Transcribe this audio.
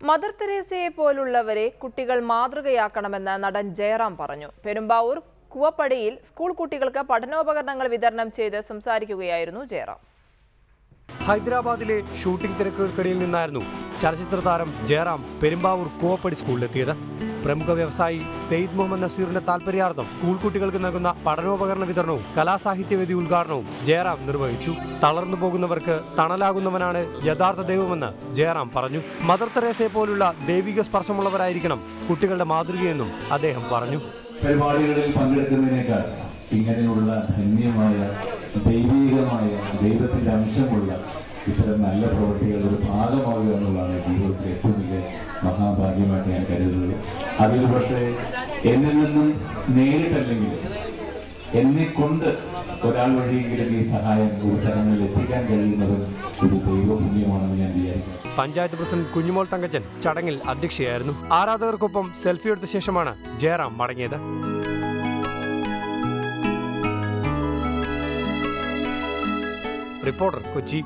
Mother തെരേസയെ പോലുള്ളവരെ കുട്ടികൾ മാതൃകയാക്കണമെന്ന് നടൻ ജയറാം പറഞ്ഞു. പെരുമ്പാവൂർ കുവപ്പടിയിൽ സ്കൂൾ കുട്ടികൾക്ക് പഠനോപകരണങ്ങൾ വിതരണം ചെയ്ത് സംസാരിക്കുകയായിരുന്നു ജയറാം. ഹൈദരാബാദിലെ ഷൂട്ടിംഗ് തിരക്കുകൾക്കിടയിൽ നിന്നായിരുന്നു ചലച്ചിത്ര താരം ജയറാം പെരുമ്പാവൂർ കുവപ്പടി സ്കൂളിലെത്തിയത്. പ്രമുഖ വ്യവസായി സെയ്ദ് മുഹമ്മദ് നസീറിന്റെ താൽപര്യാർത്ഥം സ്കൂൾ കുട്ടികൾക്ക് നൽകുന്ന പഠനോപകരണ വിതരണവും കലാസാഹിത്യവേദി ഉദ്ഘാടനവും ജയറാം നിർവഹിച്ചു. തളർന്നു പോകുന്നവർക്ക് തണലാകുന്നവനാണ് യഥാർത്ഥ ദൈവമെന്ന് ജയറാം പറഞ്ഞു. മദർ തെരേസയെ പോലുള്ള ദൈവിക സ്പർശമുള്ളവരായിരിക്കണം കുട്ടികളുടെ മാതൃകയെന്നും അദ്ദേഹം പറഞ്ഞു. പരിപാടികളിൽ പങ്കെടുക്കുന്നതിനേക്കാൾ ഇങ്ങനെയുള്ള ധന്യമായ ദൈവീകമായ ദൈവത്തിന്റെ അംശമുള്ള ഇത്തരം നല്ല പ്രവൃത്തികളുടെ ഒരു ഭാഗമാകുക എന്നുള്ളതാണ് ജീവിതത്തിലെ ഏറ്റവും വലിയ മഹാഭാഗ്യമായിട്ട് ഞാൻ കരുതുന്നത്. അതിൽ പക്ഷേ എന്നിൽ നിന്നും നേരിട്ടല്ലെങ്കിലും എന്നെ കൊണ്ട് ഒരാൾ വഴിയെങ്കിലും ഈ സഹായം ഒരു സ്ഥലങ്ങളിൽ എത്തിക്കാൻ കഴിയുന്നത് ഒരു ദൈവപുണ്യമാണെന്ന് ഞാൻ വിചാരിക്കുന്നു. പഞ്ചായത്ത് പ്രസിഡന്റ് കുഞ്ഞുമോൾ തങ്കച്ചൻ ചടങ്ങിൽ അധ്യക്ഷയായിരുന്നു. ആരാധകർക്കൊപ്പം സെൽഫി എടുത്ത ശേഷമാണ് ജയറാം മടങ്ങിയത്. റിപ്പോർട്ടർ കൊച്ചി.